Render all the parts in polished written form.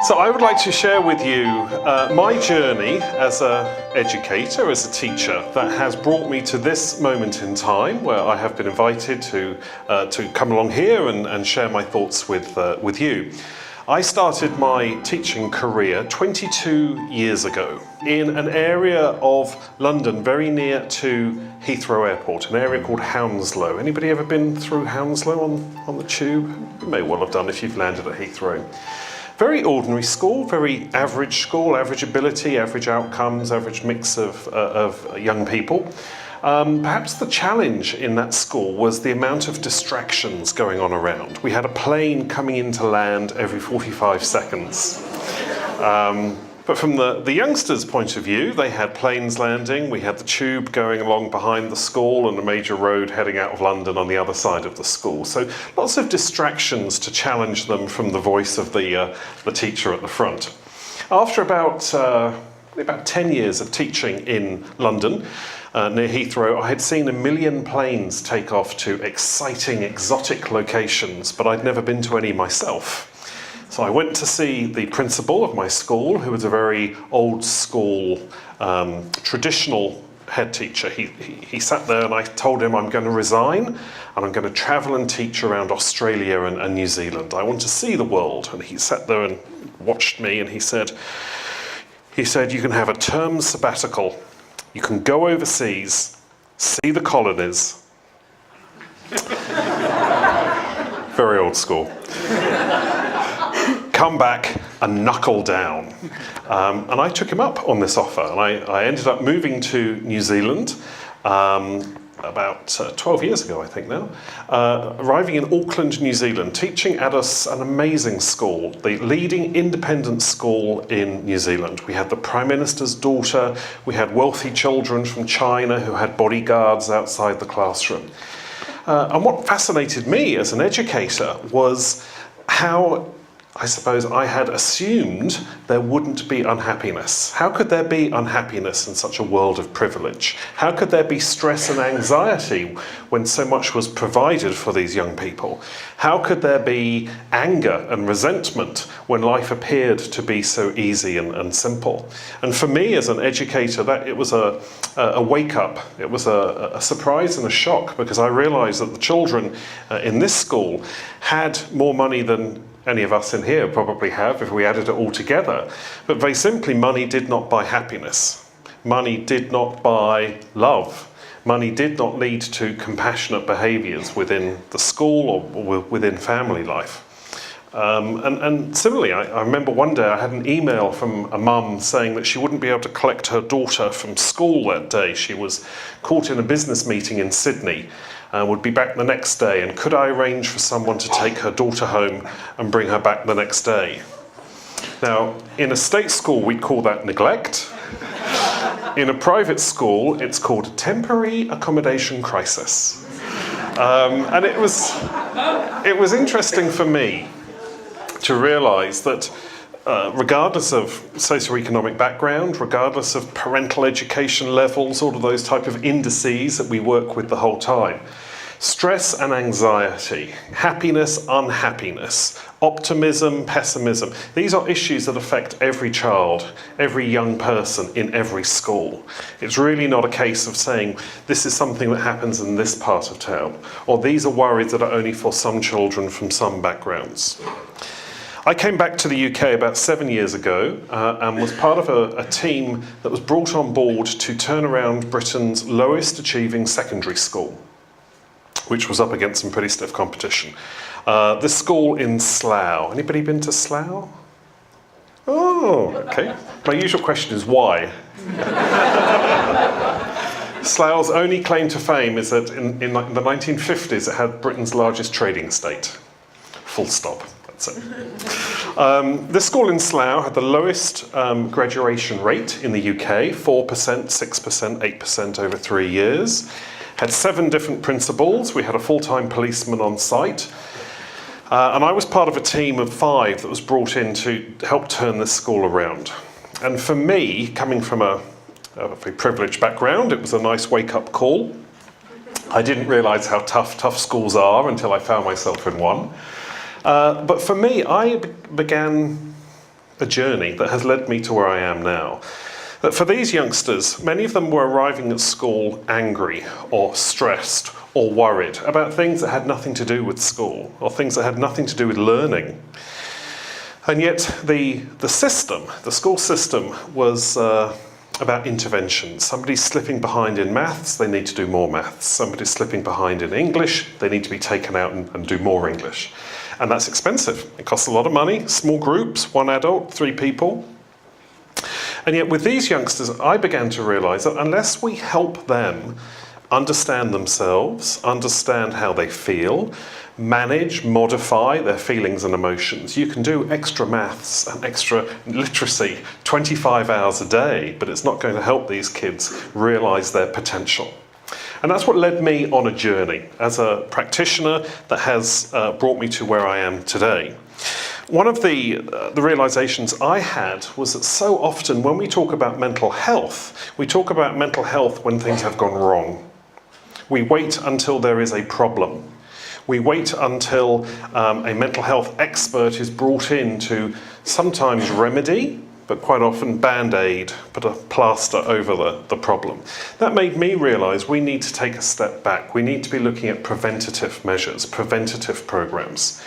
So I would like to share with you my journey as an educator, as a teacher, that has brought me to this moment in time where I have been invited to come along here and share my thoughts with you. I started my teaching career 22 years ago in an area of London very near to Heathrow Airport, an area called Hounslow. Anybody ever been through Hounslow on the tube? You may well have done if you've landed at Heathrow. Very ordinary school, very average school, average ability, average outcomes, average mix of young people. Perhaps the challenge in that school was the amount of distractions going on around. We had a plane coming into land every 45 seconds. But from the youngsters' point of view, they had planes landing, we had the tube going along behind the school and a major road heading out of London on the other side of the school. So lots of distractions to challenge them from the voice of the teacher at the front. After about 10 years of teaching in London, near Heathrow, I had seen 1 million planes take off to exciting, exotic locations, but I'd never been to any myself. So I went to see the principal of my school, who was a very old school, traditional head teacher. He sat there and I told him I'm going to resign and I'm going to travel and teach around Australia and New Zealand. I want to see the world. And he sat there and watched me and he said, you can have a term sabbatical. You can go overseas, see the colonies. Very old school. Come back and knuckle down. And I took him up on this offer, and I ended up moving to New Zealand about 12 years ago, I think now, arriving in Auckland, New Zealand, teaching at an amazing school, the leading independent school in New Zealand. We had the Prime Minister's daughter, we had wealthy children from China who had bodyguards outside the classroom. And what fascinated me as an educator was how I suppose I had assumed there wouldn't be unhappiness. How could there be unhappiness in such a world of privilege? How could there be stress and anxiety when so much was provided for these young people? How could there be anger and resentment when life appeared to be so easy and simple? And for me as an educator, it was a wake up. It was a surprise and a shock, because I realised that the children in this school had more money than any of us in here probably have if we added it all together. But very simply, money did not buy happiness. Money did not buy love. Money did not lead to compassionate behaviours within the school or within family life. And similarly, I remember one day I had an email from a mum saying that she wouldn't be able to collect her daughter from school that day. She was caught in a business meeting in Sydney and would be back the next day, and could I arrange for someone to take her daughter home and bring her back the next day? Now, in a state school we'd call that neglect. In a private school it's called a temporary accommodation crisis. And it was interesting for me to realise that regardless of socioeconomic background, regardless of parental education levels, all of those type of indices that we work with the whole time, stress and anxiety, happiness, unhappiness, optimism, pessimism, these are issues that affect every child, every young person in every school. It's really not a case of saying this is something that happens in this part of town, or these are worries that are only for some children from some backgrounds. I came back to the UK about 7 years ago and was part of a team that was brought on board to turn around Britain's lowest achieving secondary school, which was up against some pretty stiff competition. This school in Slough. Anybody been to Slough? Oh, okay. My usual question is why? Slough's only claim to fame is that in the 1950s it had Britain's largest trading estate. Full stop. This school in Slough had the lowest graduation rate in the UK, 4%, 6%, 8% over 3 years. Had 7 different principals. We had a full-time policeman on site. And I was part of a team of 5 that was brought in to help turn this school around. And for me, coming from a very privileged background, it was a nice wake-up call. I didn't realise how tough schools are until I found myself in one. But for me, I began a journey that has led me to where I am now. That for these youngsters, many of them were arriving at school angry or stressed or worried about things that had nothing to do with school or things that had nothing to do with learning. And yet the system, the school system, was about intervention. Somebody's slipping behind in maths, they need to do more maths. Somebody's slipping behind in English, they need to be taken out and do more English. And that's expensive. It costs a lot of money, small groups, 1 adult, 3 people. And yet with these youngsters, I began to realise that unless we help them understand themselves, understand how they feel, manage, modify their feelings and emotions. You can do extra maths and extra literacy 25 hours a day, but it's not going to help these kids realise their potential. And that's what led me on a journey as a practitioner that has brought me to where I am today. One of the realisations I had was that so often when we talk about mental health, we talk about mental health when things have gone wrong. We wait until there is a problem. We wait until a mental health expert is brought in to sometimes remedy, but quite often band-aid, put a plaster over the problem. That made me realise we need to take a step back. We need to be looking at preventative measures, preventative programs.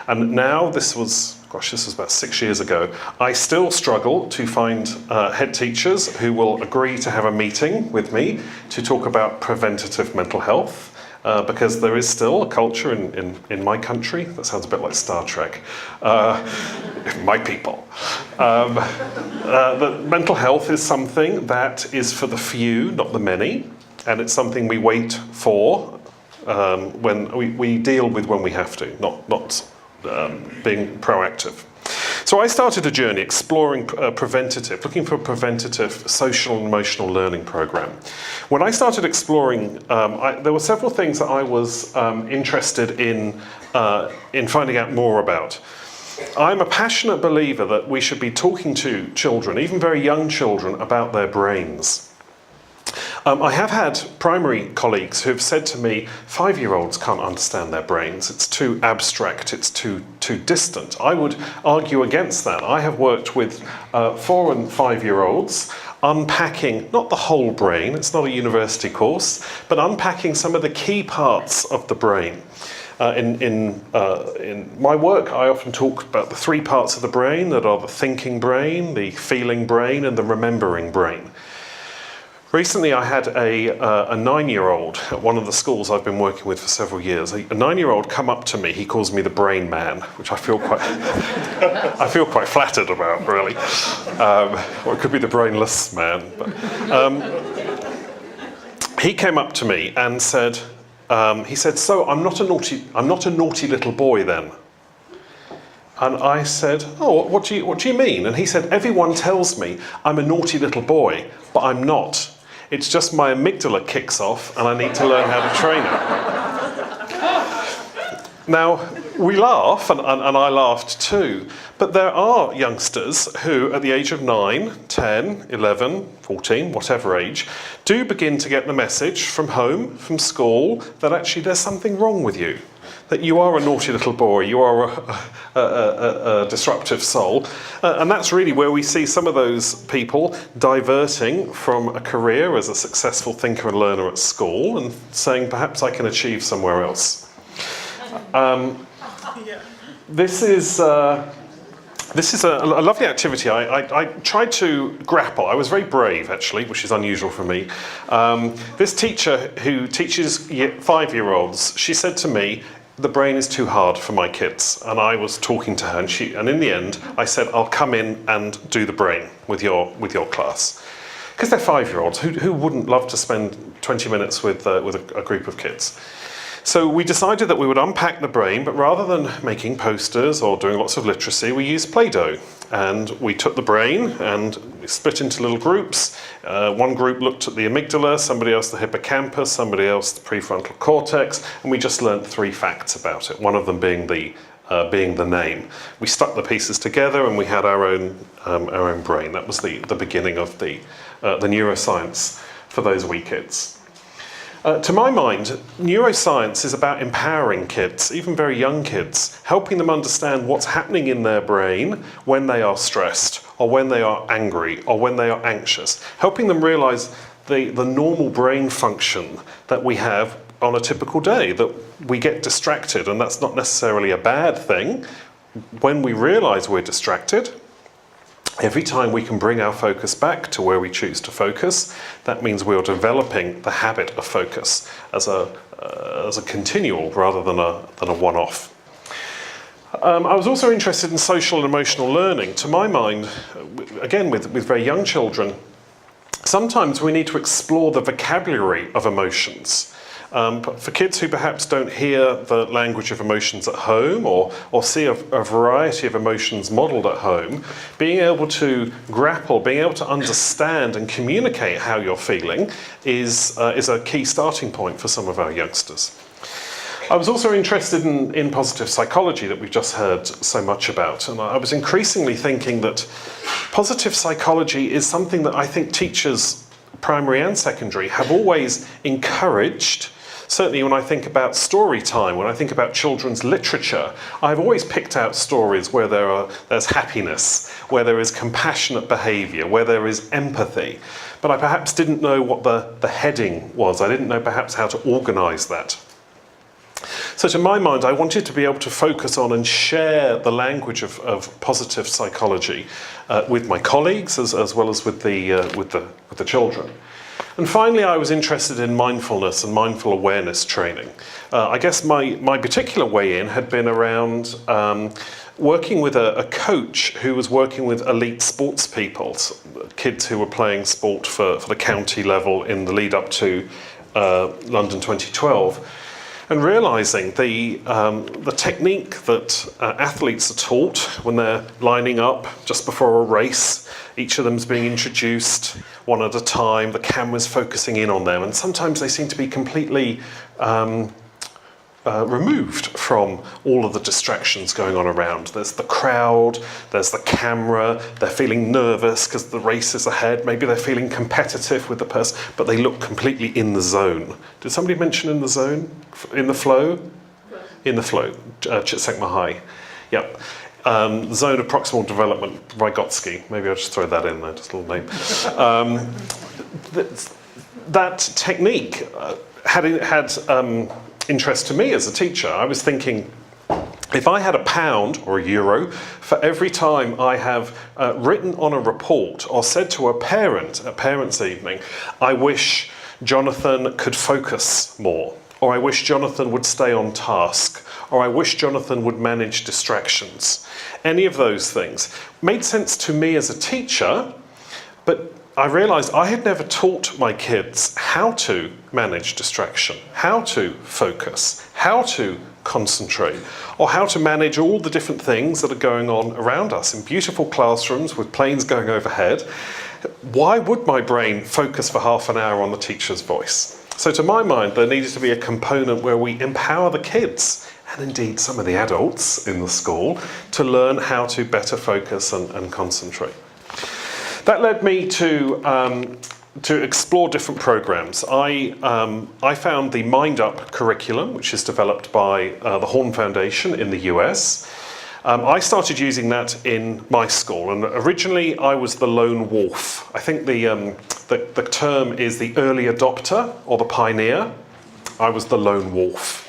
And now, this was about 6 years ago, I still struggle to find head teachers who will agree to have a meeting with me to talk about preventative mental health. Because there is still a culture in my country, that sounds a bit like Star Trek, my people. That mental health is something that is for the few, not the many, and it's something we wait for when we deal with when we have to, not being proactive. So I started a journey exploring looking for a preventative social and emotional learning program. When I started exploring, there were several things that I was interested in finding out more about. I'm a passionate believer that we should be talking to children, even very young children, about their brains. I have had primary colleagues who have said to me, 5-year-olds can't understand their brains, it's too abstract, it's too distant. I would argue against that. I have worked with 4 and 5-year-olds unpacking, not the whole brain, it's not a university course, but unpacking some of the key parts of the brain. In my work, I often talk about the 3 parts of the brain that are the thinking brain, the feeling brain, and the remembering brain. Recently I had a 9-year-old at one of the schools I've been working with for several years. A 9-year-old come up to me, he calls me the brain man, which I feel quite flattered about, really. Or it could be the brainless man. But, he came up to me and said, so I'm not a naughty little boy then? And I said, oh, what do you mean? And he said, everyone tells me I'm a naughty little boy, but I'm not. It's just my amygdala kicks off and I need to learn how to train it. Now, we laugh, and I laughed too, but there are youngsters who, at the age of 9, 10, 11, 14, whatever age, do begin to get the message from home, from school, that actually there's something wrong with you. That you are a naughty little boy, you are a disruptive soul. And that's really where we see some of those people diverting from a career as a successful thinker and learner at school and saying, perhaps I can achieve somewhere else. This is a lovely activity. I tried to grapple. I was very brave, actually, which is unusual for me. This teacher who teaches 5-year-olds, she said to me, the brain is too hard for my kids. And I was talking to her, and in the end, I said, I'll come in and do the brain with your class. Because they're 5-year-olds, who wouldn't love to spend 20 minutes with a group of kids? So we decided that we would unpack the brain, but rather than making posters or doing lots of literacy, we used Play-Doh. And we took the brain and we split into little groups. One group looked at the amygdala, somebody else the hippocampus, somebody else the prefrontal cortex, and we just learnt 3 facts about it, one of them being the name. We stuck the pieces together and we had our own brain. That was the beginning of the neuroscience for those wee kids. To my mind, neuroscience is about empowering kids, even very young kids, helping them understand what's happening in their brain when they are stressed, or when they are angry, or when they are anxious, helping them realise the normal brain function that we have on a typical day, that we get distracted, and that's not necessarily a bad thing. When we realise we're distracted, every time we can bring our focus back to where we choose to focus, that means we are developing the habit of focus as a continual rather than a one-off. I was also interested in social and emotional learning. To my mind, again with very young children, sometimes we need to explore the vocabulary of emotions. But for kids who perhaps don't hear the language of emotions at home, or see a variety of emotions modelled at home, being able to grapple, being able to understand and communicate how you're feeling is a key starting point for some of our youngsters. I was also interested in positive psychology that we've just heard so much about, and I was increasingly thinking that positive psychology is something that I think teachers, primary and secondary, have always encouraged. Certainly when I think about story time, when I think about children's literature, I've always picked out stories where there's happiness, where there is compassionate behaviour, where there is empathy. But I perhaps didn't know what the heading was. I didn't know perhaps how to organise that. So to my mind, I wanted to be able to focus on and share the language of positive psychology with my colleagues as well as with the children. And finally, I was interested in mindfulness and mindful awareness training. I guess my particular way in had been around working with a coach who was working with elite sports people, kids who were playing sport for the county level in the lead up to London 2012. And realising the technique that athletes are taught when they're lining up just before a race, each of them's being introduced one at a time, the camera's focusing in on them, and sometimes they seem to be completely removed from all of the distractions going on around. There's the crowd, there's the camera, they're feeling nervous because the race is ahead, maybe they're feeling competitive with the person, but they look completely in the zone. Did somebody mention in the zone? In the flow? In the flow, Csikszentmihalyi High. Yep. Zone of Proximal Development, Vygotsky. Maybe I'll just throw that in there, just a little name. That technique had interest to me as a teacher. I was thinking, if I had £1 or €1 for every time I have written on a report or said to a parent at parents' evening, I wish Jonathan could focus more, or I wish Jonathan would stay on task, or I wish Jonathan would manage distractions. Any of those things made sense to me as a teacher, but I realised I had never taught my kids how to manage distraction, how to focus, how to concentrate, or how to manage all the different things that are going on around us in beautiful classrooms with planes going overhead. Why would my brain focus for half an hour on the teacher's voice? So to my mind, there needed to be a component where we empower the kids, and indeed some of the adults in the school, to learn how to better focus and concentrate. That led me to explore different programs. I found the Mind Up curriculum, which is developed by the Horn Foundation in the US. I started using that in my school, and originally I was the lone wolf. I think the term is the early adopter or the pioneer. I was the lone wolf.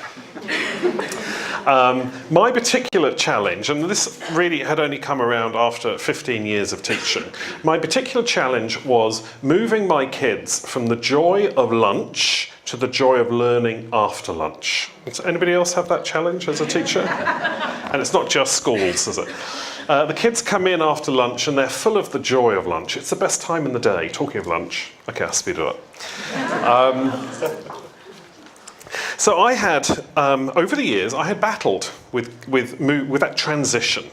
My particular challenge, and this really had only come around after 15 years of teaching, my particular challenge was moving my kids from the joy of lunch to the joy of learning after lunch. Does anybody else have that challenge as a teacher? And it's not just schools, is it? The kids come in after lunch and they're full of the joy of lunch. It's the best time in the day. Talking of lunch, okay, I'll speed it up. So I had, over the years, I had battled with that transition,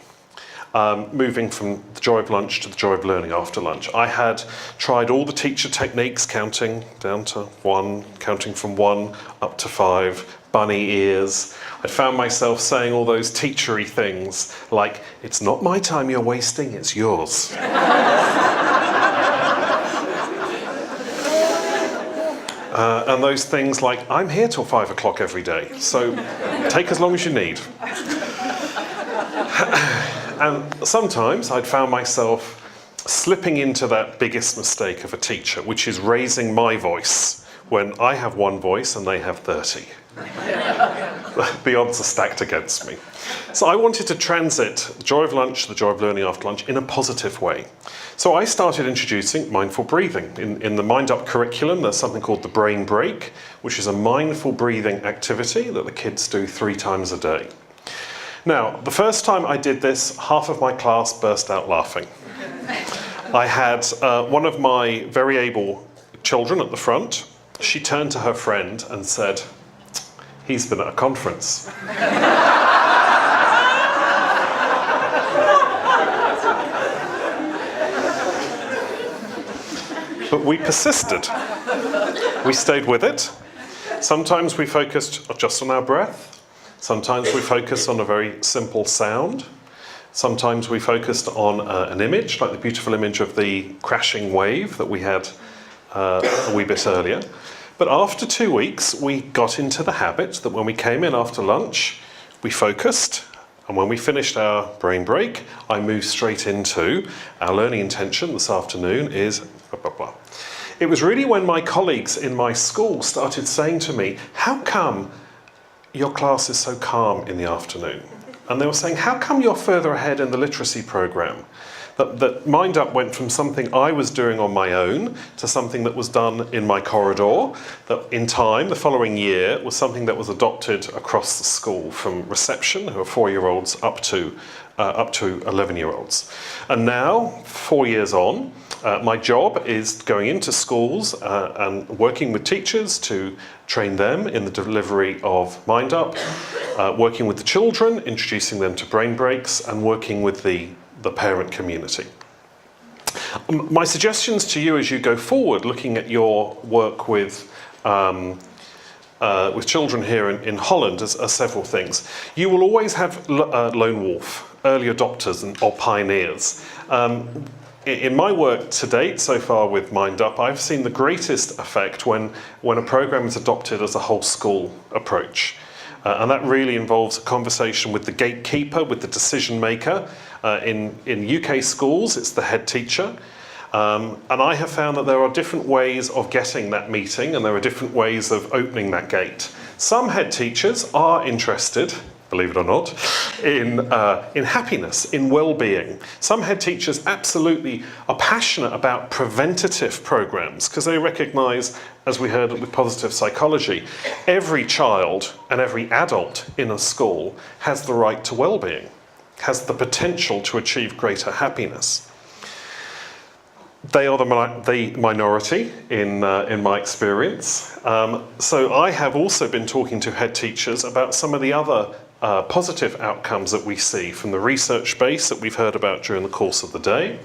moving from the joy of lunch to the joy of learning after lunch. I had tried all the teacher techniques, counting down to 1, counting from 1 up to 5, bunny ears. I'd found myself saying all those teachery things like, it's not my time you're wasting, it's yours. And those things like, I'm here till 5 o'clock every day, so take as long as you need. And sometimes I'd found myself slipping into that biggest mistake of a teacher, which is raising my voice when I have one voice and they have 30. The odds are stacked against me. So I wanted to transit the joy of lunch, the joy of learning after lunch, in a positive way. So I started introducing mindful breathing. In the Mind Up curriculum, there's something called the brain break, which is a mindful breathing activity that the kids do 3 times a day. Now, the first time I did this, half of my class burst out laughing. I had one of my very able children at the front. She turned to her friend and said, "He's been at a conference." But we persisted. We stayed with it. Sometimes we focused just on our breath. Sometimes we focused on a very simple sound. Sometimes we focused on an image, like the beautiful image of the crashing wave that we had a wee bit earlier. But after 2 weeks, we got into the habit that when we came in after lunch, we focused. And when we finished our brain break, I moved straight into our learning intention this afternoon is blah, blah, blah. It was really when my colleagues in my school started saying to me, "How come your class is so calm in the afternoon?" And they were saying, "How come you're further ahead in the literacy program?" That Mind Up went from something I was doing on my own to something that was done in my corridor, that in time, the following year, was something that was adopted across the school, from reception, who are 4-year-olds, up to 11-year-olds. And now, 4 years on, my job is going into schools and working with teachers to train them in the delivery of Mind Up, working with the children, introducing them to brain breaks, and working with the parent community. My suggestions to you as you go forward, looking at your work with children here in Holland, are several things. You will always have lone wolf, early adopters or pioneers. In my work to date so far with Mind Up, I've seen the greatest effect when a program is adopted as a whole school approach. And that really involves a conversation with the gatekeeper, with the decision maker. In UK schools, it's the head teacher. And I have found that there are different ways of getting that meeting, and there are different ways of opening that gate. Some head teachers are interested, believe it or not, in happiness, in well-being. Some head teachers absolutely are passionate about preventative programs because they recognise, as we heard with positive psychology, every child and every adult in a school has the right to well-being, has the potential to achieve greater happiness. They are the minority in my experience. So I have also been talking to head teachers about some of the other positive outcomes that we see from the research base that we've heard about during the course of the day,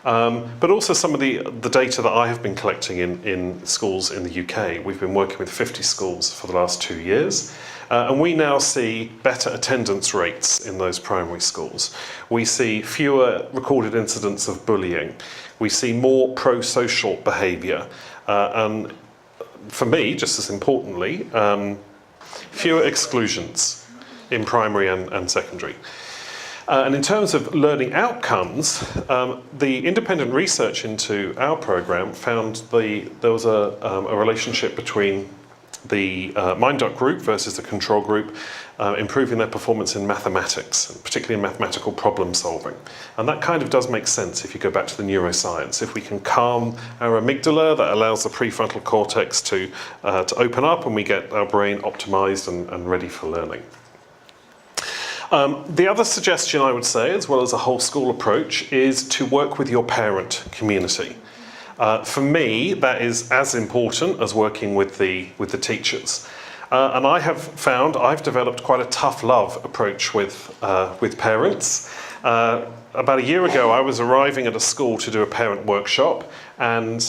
but also some of the data that I have been collecting in schools in the UK. We've been working with 50 schools for the last 2 years, and we now see better attendance rates in those primary schools. We see fewer recorded incidents of bullying. We see more pro-social behaviour, and for me, just as importantly, fewer exclusions in primary and secondary. And in terms of learning outcomes, the independent research into our programme found there was a relationship between the Mind Up group versus the control group, improving their performance in mathematics, particularly in mathematical problem solving. And that kind of does make sense if you go back to the neuroscience. If we can calm our amygdala, that allows the prefrontal cortex to open up, and we get our brain optimised and ready for learning. The other suggestion I would say, as well as a whole school approach, is to work with your parent community. For me, that is as important as working with the teachers. And I have found I've developed quite a tough love approach with parents. About a year ago, I was arriving at a school to do a parent workshop, and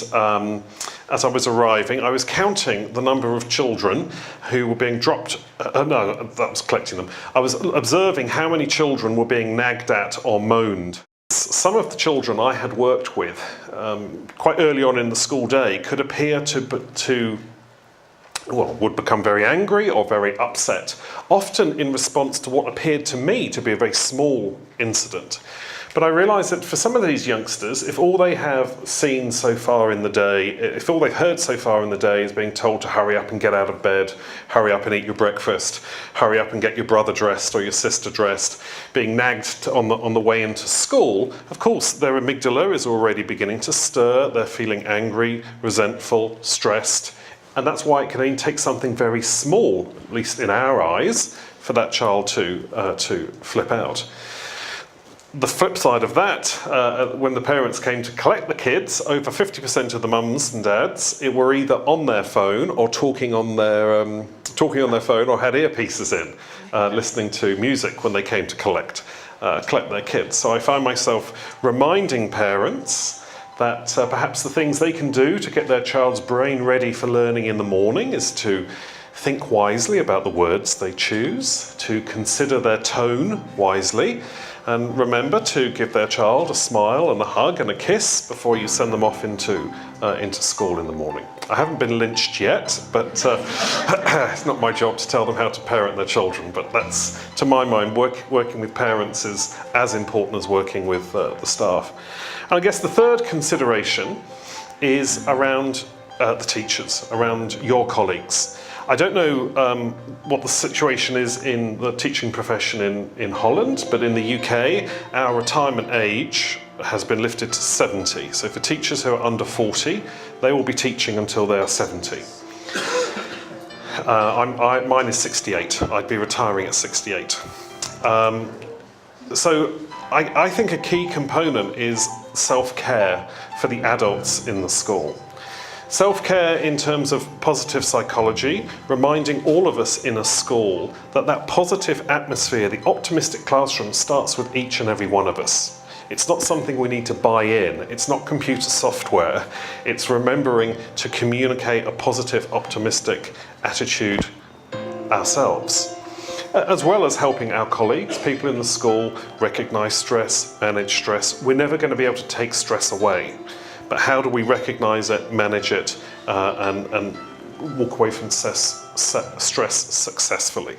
as I was arriving, I was counting the number of children who were being dropped. No, that was collecting them. I was observing how many children were being nagged at or moaned. Some of the children I had worked with quite early on in the school day could appear to would become very angry or very upset, often in response to what appeared to me to be a very small incident. But I realised that for some of these youngsters, if all they have seen so far in the day, if all they've heard so far in the day is being told to hurry up and get out of bed, hurry up and eat your breakfast, hurry up and get your brother dressed or your sister dressed, being nagged on the way into school, of course their amygdala is already beginning to stir, they're feeling angry, resentful, stressed, and that's why it can only take something very small, at least in our eyes, for that child to flip out. The flip side of that, when the parents came to collect the kids, over 50% of the mums and dads were either on their phone or talking on their phone, or had earpieces in, listening to music when they came to collect their kids. So I find myself reminding parents that perhaps the things they can do to get their child's brain ready for learning in the morning is to think wisely about the words they choose, to consider their tone wisely, and remember to give their child a smile and a hug and a kiss before you send them off into school in the morning. I haven't been lynched yet, but it's not my job to tell them how to parent their children, but that's, to my mind, working with parents is as important as working with the staff. And I guess the third consideration is around the teachers, around your colleagues. I don't know what the situation is in the teaching profession in Holland, but in the UK, our retirement age has been lifted to 70. So for teachers who are under 40, they will be teaching until they are 70. Mine is 68. I'd be retiring at 68. So I think a key component is self-care for the adults in the school. Self-care in terms of positive psychology, reminding all of us in a school that that positive atmosphere, the optimistic classroom, starts with each and every one of us. It's not something we need to buy in. It's not computer software. It's remembering to communicate a positive, optimistic attitude ourselves, as well as helping our colleagues, people in the school, recognise stress, manage stress. We're never going to be able to take stress away. But how do we recognise it, manage it, and walk away from stress successfully?